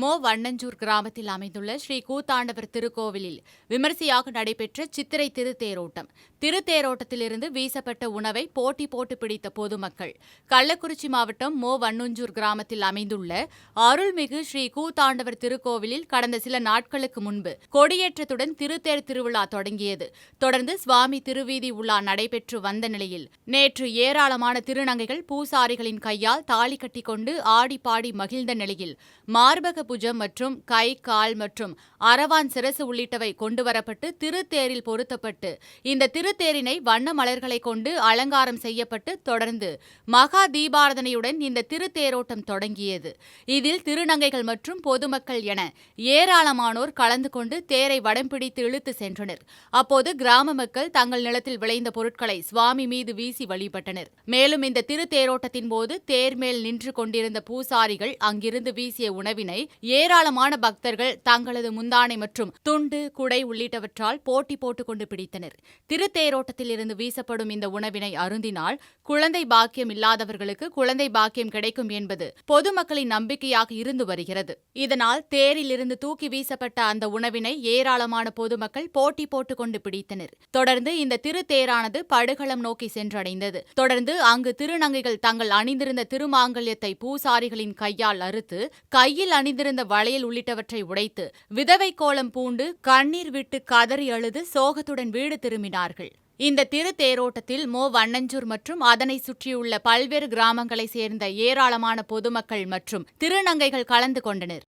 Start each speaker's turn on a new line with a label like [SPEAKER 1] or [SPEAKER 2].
[SPEAKER 1] மோ வண்ணஞ்சூர் கிராமத்தில் அமைந்துள்ள ஸ்ரீ கூத்தாண்டவர் திருக்கோவிலில் விமரிசையாக நடைபெற்ற சித்திரை திருத்தேரோட்டம். திருத்தேரோட்டத்திலிருந்து வீசப்பட்ட உணவை போட்டி போட்டு பிடித்த பொதுமக்கள். கள்ளக்குறிச்சி மாவட்டம் மோ வண்ணஞ்சூர் கிராமத்தில் அமைந்துள்ள அருள்மிகு ஸ்ரீ கூத்தாண்டவர் திருக்கோவிலில் கடந்த சில நாட்களுக்கு முன்பு கொடியேற்றத்துடன் திருத்தேர் திருவிழா தொடங்கியது. தொடர்ந்து சுவாமி திருவீதி உலா நடைபெற்று வந்த நிலையில் நேற்று ஏராளமான திருநங்கைகள் பூசாரிகளின் கையால் தாலி கட்டிக்கொண்டு ஆடி பாடி மகிழ்ந்த நிலையில் மார்பக புஜம் மற்றும் கை கால் மற்றும் அரவான் சிரசு உள்ளிட்டவை கொண்டுவரப்பட்டு திருத்தேரில் பொருத்தப்பட்டு இந்த திருத்தேரினை வண்ண மலர்களை கொண்டு அலங்காரம் செய்யப்பட்டு தொடர்ந்து மகா தீபாரதனையுடன் இந்த திருத்தேரோட்டம் தொடங்கியது. இதில் திருநங்கைகள் மற்றும் பொதுமக்கள் என ஏராளமானோர் கலந்து கொண்டு தேரை வடம் பிடித்து இழுத்து சென்றனர். அப்போது கிராம மக்கள் தங்கள் நிலத்தில் விளைந்த பொருட்களை சுவாமி மீது வீசி வழிபட்டனர். மேலும் இந்த திருத்தேரோட்டத்தின் போது தேர் மேல் நின்று கொண்டிருந்த பூசாரிகள் அங்கிருந்து வீசிய உணவினை ஏராளமான பக்தர்கள் தங்களது முந்தானை மற்றும் துண்டு குடை உள்ளிட்டவற்றால் போட்டி போட்டுக் கொண்டு பிடித்தனர். திருத்தேரோட்டத்தில் இருந்து வீசப்படும் இந்த உணவினை அருந்தினால் குழந்தை பாக்கியம் இல்லாதவர்களுக்கு குழந்தை பாக்கியம் கிடைக்கும் என்பது பொதுமக்களின் நம்பிக்கையாக இருந்து வருகிறது. இதனால் தேரில் இருந்து தூக்கி வீசப்பட்ட அந்த உணவினை ஏராளமான பொதுமக்கள் போட்டி போட்டுக் கொண்டு பிடித்தனர். தொடர்ந்து இந்த திருத்தேரானது படுகளம் நோக்கி சென்றடைந்தது. தொடர்ந்து அங்கு திருநங்கைகள் தங்கள் அணிந்திருந்த திருமாங்கல்யத்தை பூசாரிகளின் கையால் அறுத்து கையில் அணிந்திருந்த வளையல் உள்ளிட்டவற்றை உடைத்து விதவை கோலம் பூண்டு கண்ணீர் விட்டு கதறி அழுது சோகத்துடன் வீடு திரும்பினார்கள். இந்த திருத்தேரோட்டத்தில் மோ வண்ணஞ்சூர் மற்றும் அதனை சுற்றியுள்ள பல்வேறு கிராமங்களைச் சேர்ந்த ஏராளமான பொதுமக்கள் மற்றும் திருநங்கைகள் கலந்து கொண்டனர்.